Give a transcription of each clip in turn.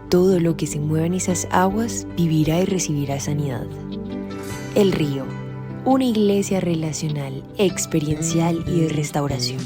todo lo que se mueva en esas aguas vivirá y recibirá sanidad. El Río, una iglesia relacional, experiencial y de restauración.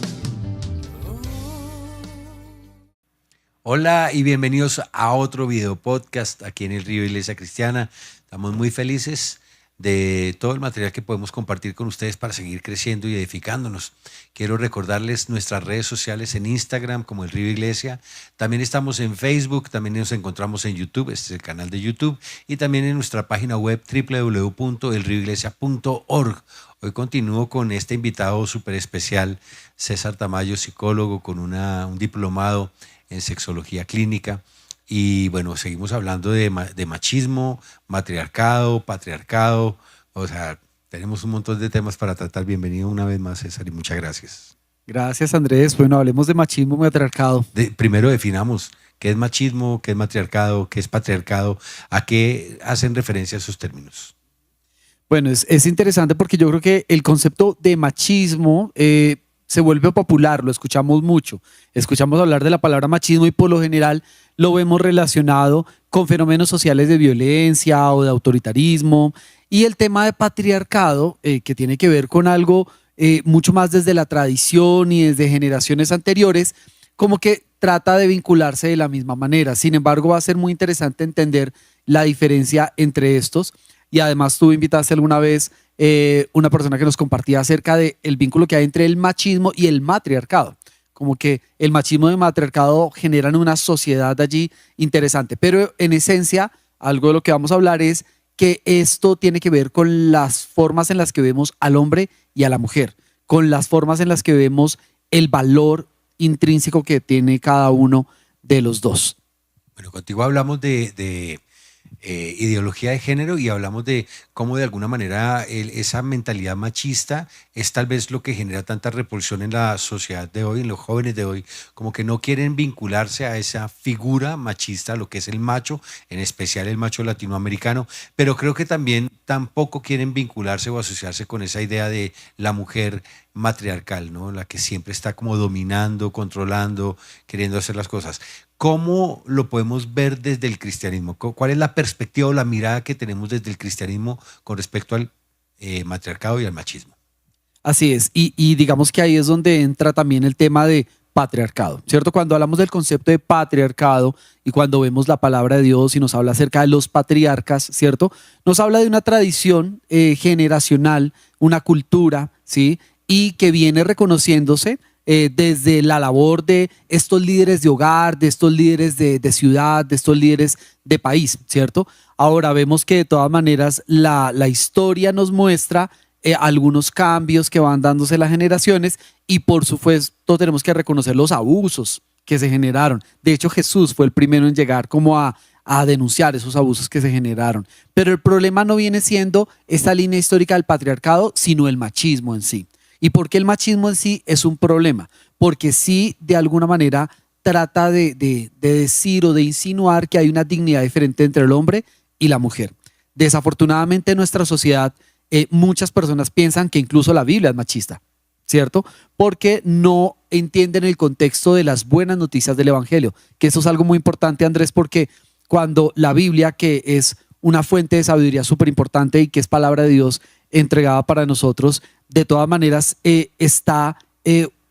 Hola y bienvenidos a otro video podcast aquí en El Río Iglesia Cristiana. Estamos muy felices de todo el material que podemos compartir con ustedes para seguir creciendo y edificándonos. Quiero recordarles nuestras redes sociales en Instagram como El Río Iglesia. También estamos en Facebook, también nos encontramos en YouTube, este es el canal de YouTube, y también en nuestra página web www.elrioiglesia.org. Hoy continúo con este invitado súper especial, César Tamayo, psicólogo con un diplomado en sexología clínica. Y bueno, seguimos hablando de machismo, matriarcado, patriarcado. O sea, tenemos un montón de temas para tratar. Bienvenido una vez más, César, y muchas gracias. Gracias, Andrés. Bueno, hablemos de machismo y matriarcado. Primero definamos qué es machismo, qué es matriarcado, qué es patriarcado, a qué hacen referencia esos términos. Bueno, es interesante porque yo creo que el concepto de machismo se vuelve popular, lo escuchamos mucho. Escuchamos hablar de la palabra machismo y por lo general lo vemos relacionado con fenómenos sociales de violencia o de autoritarismo. Y el tema de patriarcado, que tiene que ver con algo mucho más desde la tradición y desde generaciones anteriores, como que trata de vincularse de la misma manera. Sin embargo, va a ser muy interesante entender la diferencia entre estos. Y además tú invitaste alguna vez una persona que nos compartía acerca del vínculo que hay entre el machismo y el matriarcado. Como que el machismo y el matriarcado generan una sociedad allí interesante. Pero en esencia, algo de lo que vamos a hablar es que esto tiene que ver con las formas en las que vemos al hombre y a la mujer, con las formas en las que vemos el valor intrínseco que tiene cada uno de los dos. Bueno, contigo hablamos de ideología de género y hablamos de cómo de alguna manera esa mentalidad machista es tal vez lo que genera tanta repulsión en la sociedad de hoy, en los jóvenes de hoy, como que no quieren vincularse a esa figura machista, lo que es el macho, en especial el macho latinoamericano, pero creo que también tampoco quieren vincularse o asociarse con esa idea de la mujer matriarcal, ¿no? La que siempre está como dominando, controlando, queriendo hacer las cosas. ¿Cómo lo podemos ver desde el cristianismo? ¿Cuál es la perspectiva o la mirada que tenemos desde el cristianismo con respecto al matriarcado y al machismo? Así es, y digamos que ahí es donde entra también el tema de patriarcado, ¿cierto? Cuando hablamos del concepto de patriarcado y cuando vemos la palabra de Dios y nos habla acerca de los patriarcas, ¿cierto? Nos habla de una tradición generacional, una cultura, ¿sí? Y que viene reconociéndose desde la labor de estos líderes de hogar, de estos líderes de ciudad, de estos líderes de país, ¿cierto? Ahora vemos que de todas maneras la historia nos muestra algunos cambios que van dándose las generaciones y por supuesto tenemos que reconocer los abusos que se generaron. De hecho, Jesús fue el primero en llegar como a denunciar esos abusos que se generaron. Pero el problema no viene siendo esta línea histórica del patriarcado, sino el machismo en sí. ¿Y por qué el machismo en sí es un problema? Porque sí, de alguna manera, trata de decir o de insinuar que hay una dignidad diferente entre el hombre y la mujer. Desafortunadamente en nuestra sociedad muchas personas piensan que incluso la Biblia es machista, ¿cierto? Porque no entienden el contexto de las buenas noticias del Evangelio, que eso es algo muy importante, Andrés, porque cuando la Biblia, que es una fuente de sabiduría súper importante y que es palabra de Dios entregada para nosotros, de todas maneras está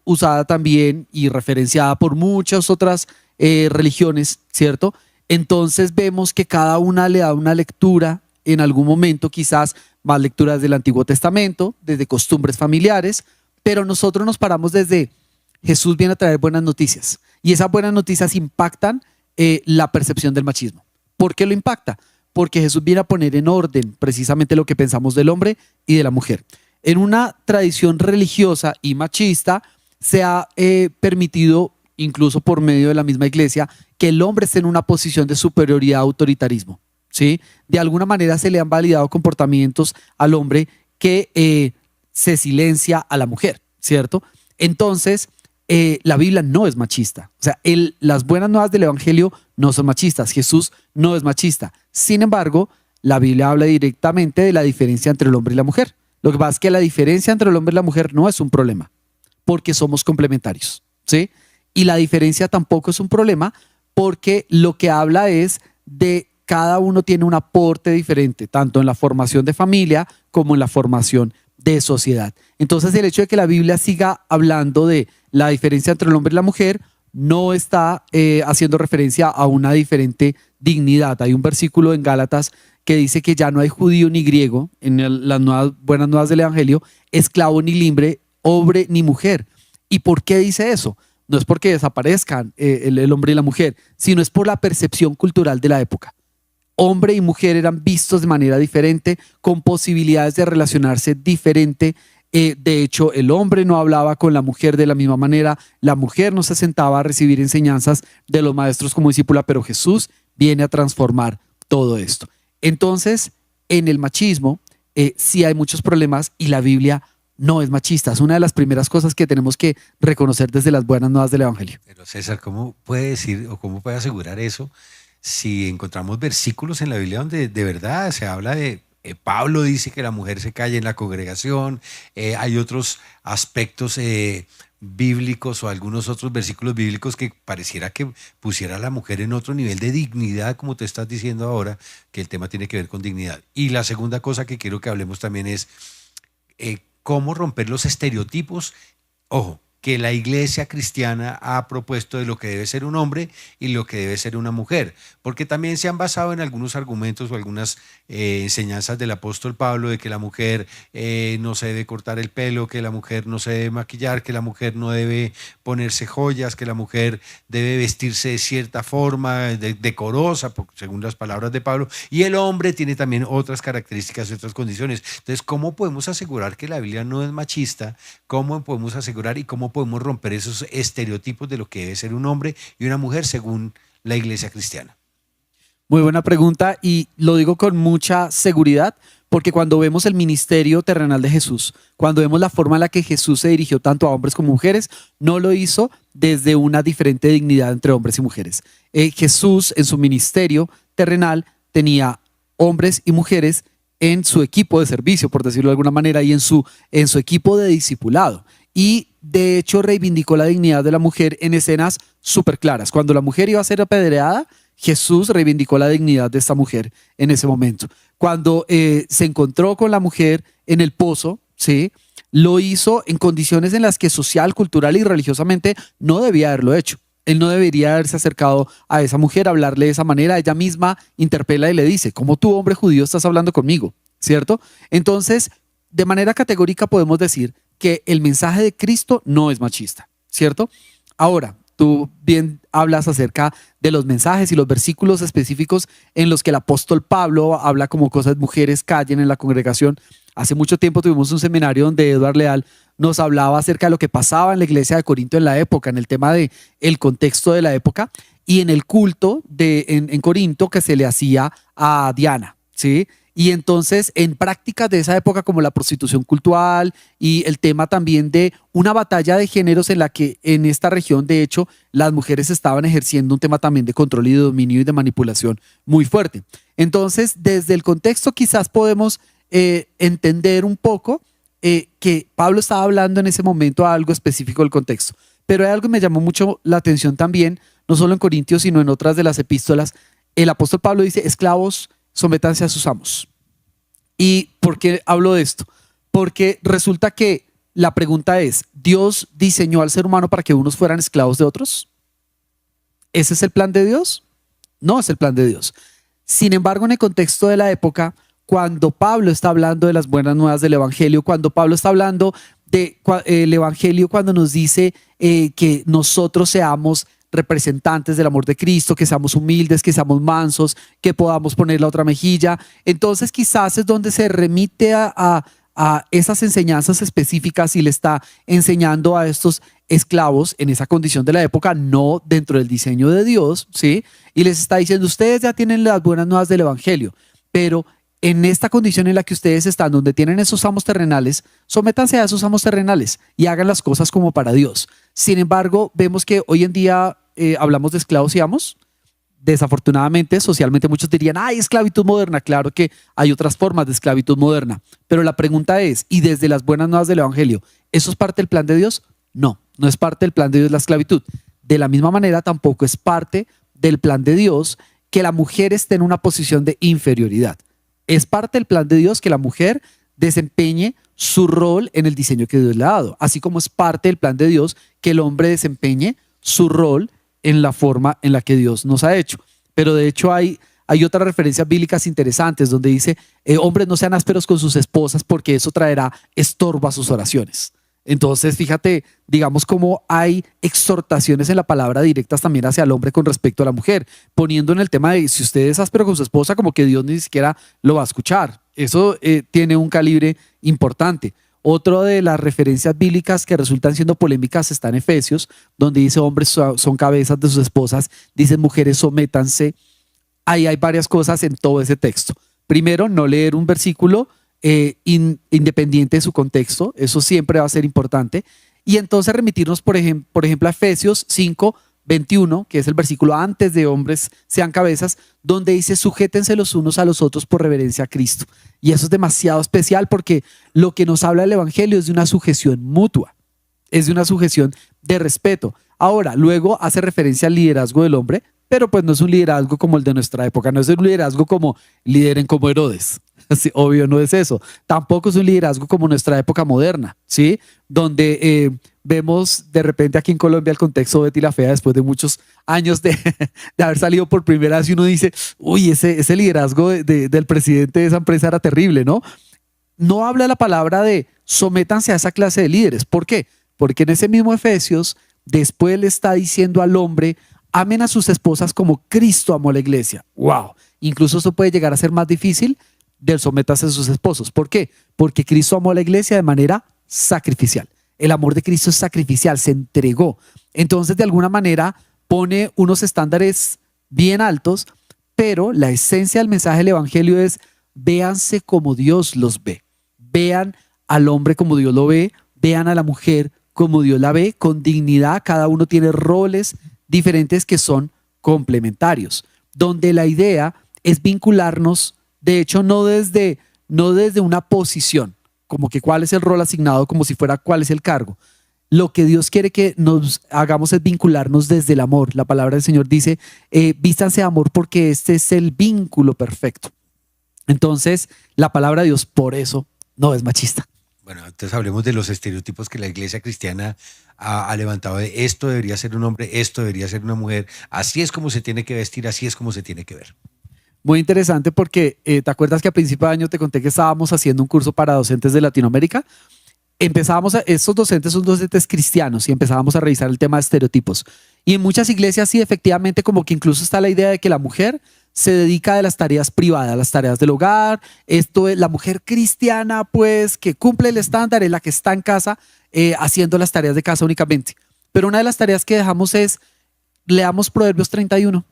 usada también y referenciada por muchas otras religiones, ¿cierto? Entonces vemos que cada una le da una lectura en algún momento, quizás más lecturas del Antiguo Testamento, desde costumbres familiares, pero nosotros nos paramos desde Jesús viene a traer buenas noticias y esas buenas noticias impactan la percepción del machismo. ¿Por qué lo impacta? Porque Jesús viene a poner en orden precisamente lo que pensamos del hombre y de la mujer. En una tradición religiosa y machista se ha permitido, incluso por medio de la misma iglesia, que el hombre esté en una posición de superioridad, autoritarismo, ¿sí? De alguna manera se le han validado comportamientos al hombre que se silencia a la mujer, ¿cierto? Entonces, la Biblia no es machista. O sea, las buenas nuevas del Evangelio no son machistas. Jesús no es machista. Sin embargo, la Biblia habla directamente de la diferencia entre el hombre y la mujer. Lo que pasa es que la diferencia entre el hombre y la mujer no es un problema, porque somos complementarios, ¿sí? Y la diferencia tampoco es un problema porque lo que habla es de cada uno tiene un aporte diferente, tanto en la formación de familia como en la formación de sociedad. Entonces el hecho de que la Biblia siga hablando de la diferencia entre el hombre y la mujer no está haciendo referencia a una diferente dignidad. Hay un versículo en Gálatas que dice que ya no hay judío ni griego, en las buenas nuevas del Evangelio, esclavo ni libre, hombre ni mujer. ¿Y por qué dice eso? No es porque desaparezcan el hombre y la mujer, sino es por la percepción cultural de la época. Hombre y mujer eran vistos de manera diferente, con posibilidades de relacionarse diferente. De hecho, el hombre no hablaba con la mujer de la misma manera, la mujer no se sentaba a recibir enseñanzas de los maestros como discípula, pero Jesús viene a transformar todo esto. Entonces, en el machismo sí hay muchos problemas y la Biblia no es machista. Es una de las primeras cosas que tenemos que reconocer desde las buenas nuevas del Evangelio. Pero César, ¿cómo puede decir o cómo puede asegurar eso si encontramos versículos en la Biblia donde de verdad se habla de, Pablo dice que la mujer se calle en la congregación, hay otros aspectos bíblicos o algunos otros versículos bíblicos que pareciera que pusiera a la mujer en otro nivel de dignidad, como te estás diciendo ahora, que el tema tiene que ver con dignidad? Y la segunda cosa que quiero que hablemos también es cómo romper los estereotipos, ojo, que la iglesia cristiana ha propuesto de lo que debe ser un hombre y lo que debe ser una mujer, porque también se han basado en algunos argumentos o algunas enseñanzas del apóstol Pablo de que la mujer no se debe cortar el pelo, que la mujer no se debe maquillar, que la mujer no debe ponerse joyas, que la mujer debe vestirse de cierta forma, decorosa, según las palabras de Pablo, y el hombre tiene también otras características y otras condiciones. Entonces, ¿cómo podemos asegurar que la Biblia no es machista? ¿Cómo podemos asegurar y cómo podemos romper esos estereotipos de lo que debe ser un hombre y una mujer según la iglesia cristiana? Muy buena pregunta y lo digo con mucha seguridad porque cuando vemos el ministerio terrenal de Jesús, cuando vemos la forma en la que Jesús se dirigió tanto a hombres como mujeres, no lo hizo desde una diferente dignidad entre hombres y mujeres. Jesús en su ministerio terrenal tenía hombres y mujeres en su equipo de servicio, por decirlo de alguna manera, y en su equipo de discipulado. Y de hecho reivindicó la dignidad de la mujer en escenas súper claras. Cuando la mujer iba a ser apedreada, Jesús reivindicó la dignidad de esta mujer en ese momento. Cuando se encontró con la mujer en el pozo, ¿sí?, lo hizo en condiciones en las que social, cultural y religiosamente no debía haberlo hecho. Él no debería haberse acercado a esa mujer, a hablarle de esa manera. Ella misma interpela y le dice, ¿cómo tú, hombre judío, estás hablando conmigo? ¿Cierto? Entonces, de manera categórica podemos decir que el mensaje de Cristo no es machista, ¿cierto? Ahora, tú bien hablas acerca de los mensajes y los versículos específicos en los que el apóstol Pablo habla como cosas, mujeres callen en la congregación. Hace mucho tiempo tuvimos un seminario donde Eduard Leal nos hablaba acerca de lo que pasaba en la iglesia de Corinto en la época, en el tema de el contexto de la época y en el culto en Corinto que se le hacía a Diana, ¿sí? Y entonces en prácticas de esa época como la prostitución cultural y el tema también de una batalla de géneros en la que en esta región de hecho las mujeres estaban ejerciendo un tema también de control y de dominio y de manipulación muy fuerte. Entonces desde el contexto quizás podemos entender un poco que Pablo estaba hablando en ese momento a algo específico del contexto. Pero hay algo que me llamó mucho la atención también, no solo en Corintios sino en otras de las epístolas. El apóstol Pablo dice, esclavos, sométanse a sus amos. ¿Y por qué hablo de esto? Porque resulta que la pregunta es, ¿Dios diseñó al ser humano para que unos fueran esclavos de otros? ¿Ese es el plan de Dios? No es el plan de Dios. Sin embargo, en el contexto de la época, cuando Pablo está hablando de las buenas nuevas del Evangelio, cuando Pablo está hablando del Evangelio, cuando nos dice que nosotros seamos representantes del amor de Cristo, que seamos humildes, que seamos mansos, que podamos poner la otra mejilla. Entonces quizás es donde se remite a esas enseñanzas específicas y le está enseñando a estos esclavos en esa condición de la época, no dentro del diseño de Dios, ¿sí? Y les está diciendo, ustedes ya tienen las buenas nuevas del Evangelio, pero en esta condición en la que ustedes están, donde tienen esos amos terrenales, sométanse a esos amos terrenales y hagan las cosas como para Dios. Sin embargo, vemos que hoy en día hablamos de esclavos y amos. Desafortunadamente, socialmente muchos dirían, ¡ay, esclavitud moderna! Claro que hay otras formas de esclavitud moderna. Pero la pregunta es, ¿y desde las buenas nuevas del Evangelio, eso es parte del plan de Dios? No, no es parte del plan de Dios la esclavitud. De la misma manera, tampoco es parte del plan de Dios que la mujer esté en una posición de inferioridad. Es parte del plan de Dios que la mujer desempeñe su rol en el diseño que Dios le ha dado, así como es parte del plan de Dios que el hombre desempeñe su rol en la forma en la que Dios nos ha hecho. Pero de hecho hay otras referencias bíblicas interesantes donde dice, hombres no sean ásperos con sus esposas porque eso traerá estorbo a sus oraciones. Entonces, fíjate, digamos cómo hay exhortaciones en la palabra directas también hacia el hombre con respecto a la mujer, poniendo en el tema de si usted es áspero con su esposa, como que Dios ni siquiera lo va a escuchar. Eso tiene un calibre importante. Otra de las referencias bíblicas que resultan siendo polémicas está en Efesios, donde dice hombres son cabezas de sus esposas, dice mujeres sométanse. Ahí hay varias cosas en todo ese texto. Primero, no leer un versículo independiente de su contexto, eso siempre va a ser importante. Y entonces remitirnos, por ejemplo, a Efesios 5:21, que es el versículo antes de hombres sean cabezas, donde dice sujétense los unos a los otros por reverencia a Cristo. Y eso es demasiado especial porque lo que nos habla el Evangelio es de una sujeción mutua, es de una sujeción de respeto. Ahora, luego hace referencia al liderazgo del hombre, pero pues no es un liderazgo como el de nuestra época, no es un liderazgo como lideren como Herodes. Sí, obvio, no es eso. Tampoco es un liderazgo como nuestra época moderna, ¿sí? Donde vemos de repente aquí en Colombia el contexto de Betty la Fea después de muchos años de haber salido por primera vez y uno dice, uy, ese liderazgo del presidente de esa empresa era terrible, ¿no? No habla la palabra de sométanse a esa clase de líderes. ¿Por qué? Porque en ese mismo Efesios después le está diciendo al hombre, amen a sus esposas como Cristo amó a la iglesia. ¡Wow! Incluso eso puede llegar a ser más difícil del someterse a sus esposos. ¿Por qué? Porque Cristo amó a la iglesia de manera sacrificial. El amor de Cristo es sacrificial, se entregó. Entonces, de alguna manera, pone unos estándares bien altos, pero la esencia del mensaje del Evangelio es véanse como Dios los ve. Vean al hombre como Dios lo ve, vean a la mujer como Dios la ve, con dignidad. Cada uno tiene roles diferentes que son complementarios, donde la idea es vincularnos. De hecho, no desde una posición, como que cuál es el rol asignado, como si fuera cuál es el cargo. Lo que Dios quiere que nos hagamos es vincularnos desde el amor. La palabra del Señor dice, vístanse de amor porque este es el vínculo perfecto. Entonces, la palabra de Dios por eso no es machista. Bueno, entonces hablemos de los estereotipos que la iglesia cristiana ha levantado de esto debería ser un hombre, esto debería ser una mujer, así es como se tiene que vestir, así es como se tiene que ver. Muy interesante porque ¿te acuerdas que a principio de año te conté que estábamos haciendo un curso para docentes de Latinoamérica? Estos docentes son docentes cristianos y empezábamos a revisar el tema de estereotipos. Y en muchas iglesias sí, efectivamente, como que incluso está la idea de que la mujer se dedica de las tareas privadas, las tareas del hogar. Esto es la mujer cristiana, pues, que cumple el estándar, es la que está en casa haciendo las tareas de casa únicamente. Pero una de las tareas que dejamos es, leamos Proverbios 31.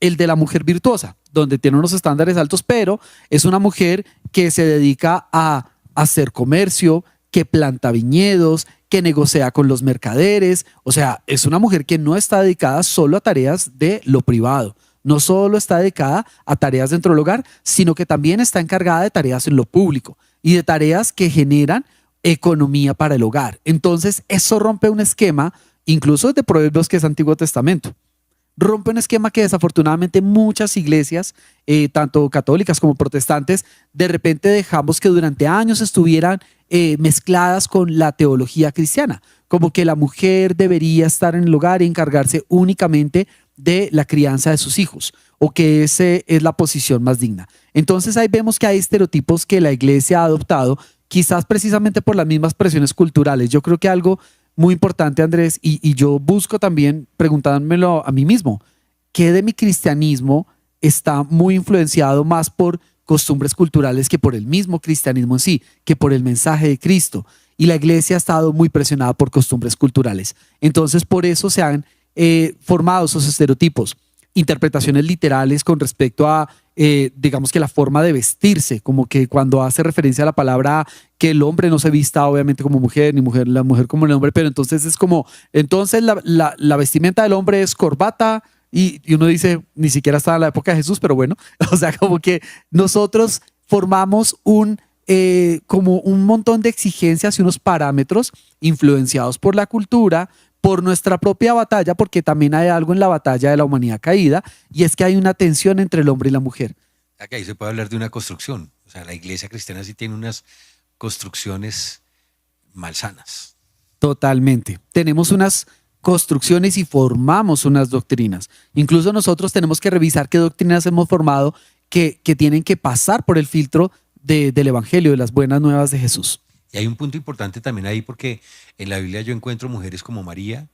El de la mujer virtuosa, donde tiene unos estándares altos, pero es una mujer que se dedica a hacer comercio, que planta viñedos, que negocia con los mercaderes. O sea, es una mujer que no está dedicada solo a tareas de lo privado, no solo está dedicada a tareas dentro del hogar, sino que también está encargada de tareas en lo público y de tareas que generan economía para el hogar. Entonces, eso rompe un esquema, incluso de Proverbios, que es Antiguo Testamento. Rompe un esquema que desafortunadamente muchas iglesias, tanto católicas como protestantes, de repente dejamos que durante años estuvieran mezcladas con la teología cristiana, como que la mujer debería estar en el hogar y encargarse únicamente de la crianza de sus hijos, o que esa es la posición más digna. Entonces ahí vemos que hay estereotipos que la iglesia ha adoptado, quizás precisamente por las mismas presiones culturales. Yo creo que algo muy importante, Andrés, y yo busco también preguntándomelo a mí mismo, ¿qué de mi cristianismo está muy influenciado más por costumbres culturales que por el mismo cristianismo en sí, que por el mensaje de Cristo? Y la iglesia ha estado muy presionada por costumbres culturales. Entonces, por eso se han formado esos estereotipos, interpretaciones literales con respecto a, digamos que la forma de vestirse, como que cuando hace referencia a la palabra que el hombre no se vista obviamente como mujer, ni la mujer como el hombre, pero entonces es como, entonces la vestimenta del hombre es corbata y uno dice, ni siquiera estaba en la época de Jesús, pero bueno, o sea, como que nosotros formamos como un montón de exigencias y unos parámetros influenciados por la cultura, por nuestra propia batalla, porque también hay algo en la batalla de la humanidad caída, y es que hay una tensión entre el hombre y la mujer. Acá ahí se puede hablar de una construcción. O sea, la iglesia cristiana sí tiene unas construcciones malsanas. Totalmente. Tenemos unas construcciones y formamos unas doctrinas. Incluso nosotros tenemos que revisar qué doctrinas hemos formado que tienen que pasar por el filtro del Evangelio, de las buenas nuevas de Jesús. Y hay un punto importante también ahí porque en la Biblia yo encuentro mujeres como María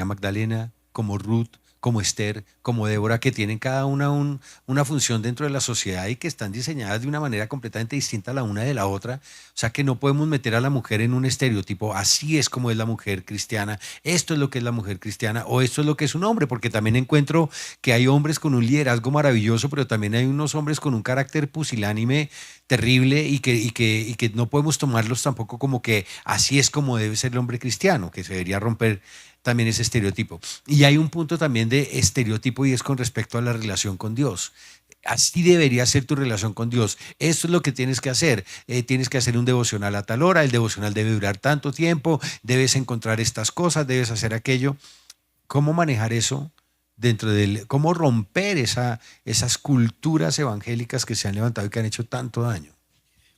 Magdalena, como Ruth, como Esther, como Débora, que tienen cada una una función dentro de la sociedad y que están diseñadas de una manera completamente distinta a la una de la otra. O sea que no podemos meter a la mujer en un estereotipo, así es como es la mujer cristiana, esto es lo que es la mujer cristiana o esto es lo que es un hombre, porque también encuentro que hay hombres con un liderazgo maravilloso, pero también hay unos hombres con un carácter pusilánime terrible y que no podemos tomarlos tampoco como que así es como debe ser el hombre cristiano, que se debería romper también ese estereotipo. Y hay un punto también de estereotipo y es con respecto a la relación con Dios. Así debería ser tu relación con Dios. Esto es lo que tienes que hacer. Tienes que hacer un devocional a tal hora, el devocional debe durar tanto tiempo, debes encontrar estas cosas, debes hacer aquello. ¿Cómo manejar eso cómo romper esas culturas evangélicas que se han levantado y que han hecho tanto daño?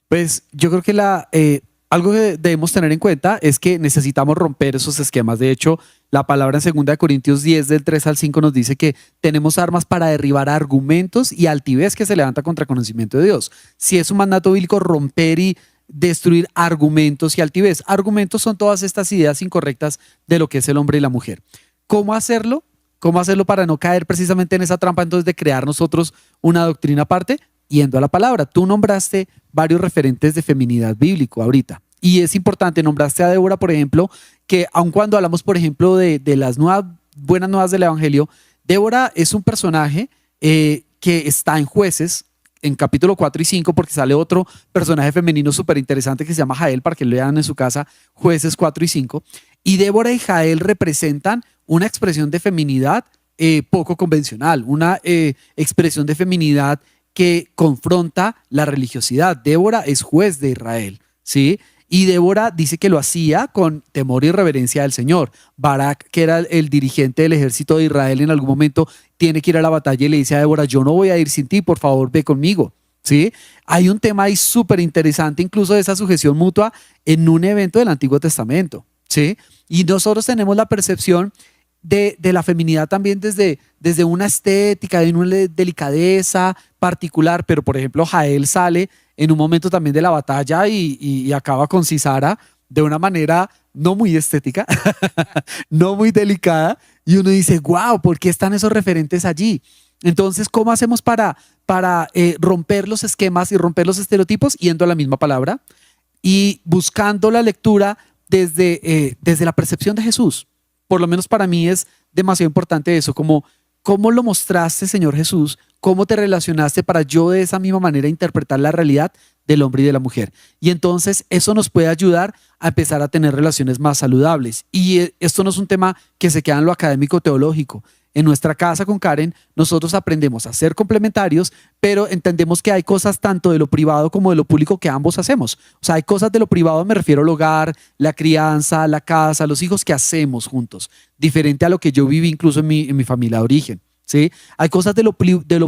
Pues yo creo que algo que debemos tener en cuenta es que necesitamos romper esos esquemas. De hecho, la palabra en 2 Corintios 10, del 3 al 5, nos dice que tenemos armas para derribar argumentos y altivez que se levanta contra conocimiento de Dios. Si es un mandato bíblico romper y destruir argumentos y altivez. Argumentos son todas estas ideas incorrectas de lo que es el hombre y la mujer. ¿Cómo hacerlo? ¿Cómo hacerlo para no caer precisamente en esa trampa entonces de crear nosotros una doctrina aparte? Yendo a la palabra. Tú nombraste varios referentes de feminidad bíblico ahorita. Y es importante, nombraste a Débora, por ejemplo, que aun cuando hablamos, por ejemplo, de las buenas nuevas del Evangelio, Débora es un personaje que está en Jueces, en capítulo 4 y 5, porque sale otro personaje femenino súper interesante que se llama Jael, para que lo lean en su casa, Jueces 4 y 5. Y Débora y Jael representan una expresión de feminidad poco convencional, una expresión de feminidad que confronta la religiosidad. Débora es juez de Israel, ¿sí? Y Débora dice que lo hacía con temor y reverencia del Señor. Barak, que era el dirigente del ejército de Israel, en algún momento tiene que ir a la batalla y le dice a Débora, yo no voy a ir sin ti, por favor, ve conmigo, ¿sí? Hay un tema ahí súper interesante, incluso de esa sujeción mutua en un evento del Antiguo Testamento, ¿sí? Y nosotros tenemos la percepción de la feminidad también desde una estética, de una delicadeza particular, pero por ejemplo Jael sale en un momento también de la batalla y acaba con Sisara de una manera no muy estética, no muy delicada, y uno dice, wow, ¿por qué están esos referentes allí? Entonces, ¿cómo hacemos para romper los esquemas y romper los estereotipos? Yendo a la misma palabra y buscando la lectura desde la percepción de Jesús. Por lo menos para mí es demasiado importante eso, como cómo lo mostraste, Señor Jesús, cómo te relacionaste para yo de esa misma manera interpretar la realidad del hombre y de la mujer. Y entonces eso nos puede ayudar a empezar a tener relaciones más saludables. Y esto no es un tema que se queda en lo académico teológico. En nuestra casa con Karen, nosotros aprendemos a ser complementarios, pero entendemos que hay cosas tanto de lo privado como de lo público que ambos hacemos. O sea, hay cosas de lo privado, me refiero al hogar, la crianza, la casa, los hijos que hacemos juntos, diferente a lo que yo viví incluso en mi familia de origen, ¿sí? Hay cosas de lo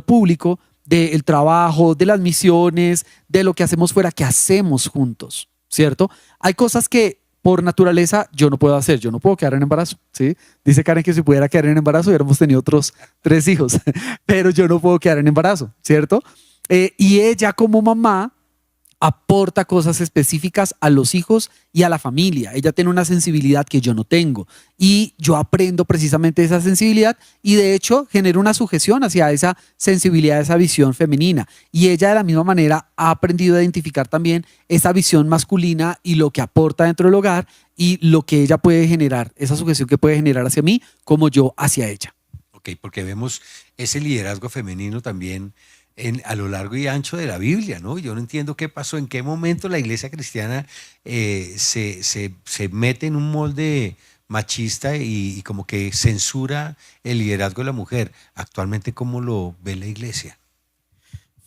público, del trabajo, de las misiones, de lo que hacemos fuera, que hacemos juntos, ¿cierto? Hay cosas que por naturaleza yo no puedo hacer, yo no puedo quedar en embarazo, ¿sí? Dice Karen que si pudiera quedar en embarazo hubiéramos tenido otros 3 hijos, pero yo no puedo quedar en embarazo, ¿cierto? Y ella como mamá aporta cosas específicas a los hijos y a la familia. Ella tiene una sensibilidad que yo no tengo y yo aprendo precisamente esa sensibilidad y de hecho genero una sujeción hacia esa sensibilidad, esa visión femenina. Y ella de la misma manera ha aprendido a identificar también esa visión masculina y lo que aporta dentro del hogar y lo que ella puede generar, esa sujeción que puede generar hacia mí como yo hacia ella. Ok, porque vemos ese liderazgo femenino también a lo largo y ancho de la Biblia, ¿no? Yo no entiendo qué pasó, en qué momento la iglesia cristiana se mete en un molde machista y como que censura el liderazgo de la mujer. Actualmente, ¿cómo lo ve la iglesia?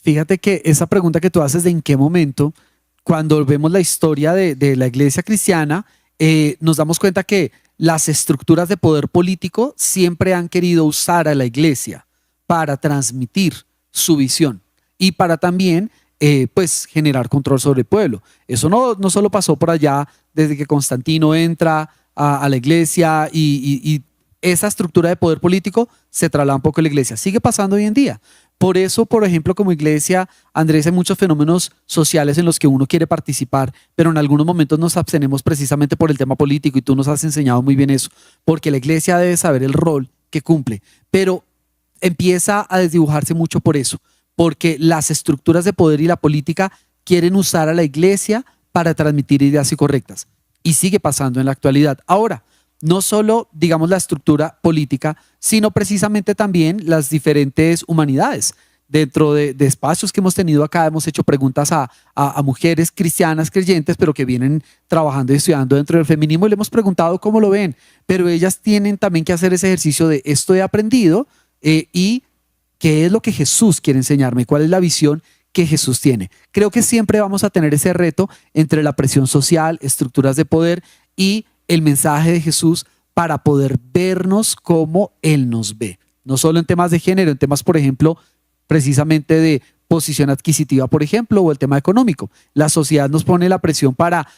Fíjate que esa pregunta que tú haces de en qué momento, cuando vemos la historia de la iglesia cristiana, nos damos cuenta que las estructuras de poder político siempre han querido usar a la iglesia para transmitir su visión y para también pues generar control sobre el pueblo. Eso no solo pasó por allá desde que Constantino entra a la iglesia y esa estructura de poder político se traslada un poco a la iglesia. Sigue pasando hoy en día. Por eso, por ejemplo, como iglesia, Andrés, hay muchos fenómenos sociales en los que uno quiere participar, pero en algunos momentos nos abstenemos precisamente por el tema político y tú nos has enseñado muy bien eso, porque la iglesia debe saber el rol que cumple, pero empieza a desdibujarse mucho por eso, porque las estructuras de poder y la política quieren usar a la iglesia para transmitir ideas incorrectas y sigue pasando en la actualidad. Ahora, no solo, digamos, la estructura política, sino precisamente también las diferentes humanidades. Dentro de espacios que hemos tenido acá, hemos hecho preguntas a mujeres cristianas creyentes, pero que vienen trabajando y estudiando dentro del feminismo y le hemos preguntado cómo lo ven, pero ellas tienen también que hacer ese ejercicio de esto he aprendido y qué es lo que Jesús quiere enseñarme, cuál es la visión que Jesús tiene. Creo que siempre vamos a tener ese reto entre la presión social, estructuras de poder y el mensaje de Jesús para poder vernos como Él nos ve. No solo en temas de género, en temas, por ejemplo, precisamente de posición adquisitiva, por ejemplo, o el tema económico. La sociedad nos pone la presión para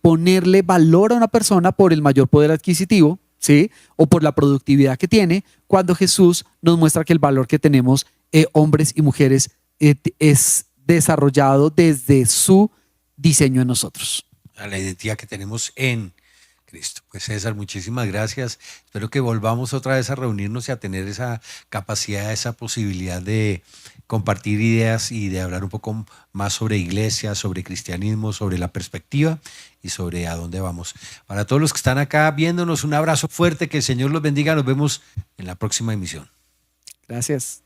ponerle valor a una persona por el mayor poder adquisitivo, ¿sí? O por la productividad que tiene, cuando Jesús nos muestra que el valor que tenemos, hombres y mujeres, es desarrollado desde su diseño en nosotros. A la identidad que tenemos en Cristo. Pues César, muchísimas gracias. Espero que volvamos otra vez a reunirnos y a tener esa capacidad, esa posibilidad de compartir ideas y de hablar un poco más sobre iglesia, sobre cristianismo, sobre la perspectiva y sobre a dónde vamos. Para todos los que están acá viéndonos, un abrazo fuerte, que el Señor los bendiga. Nos vemos en la próxima emisión. Gracias.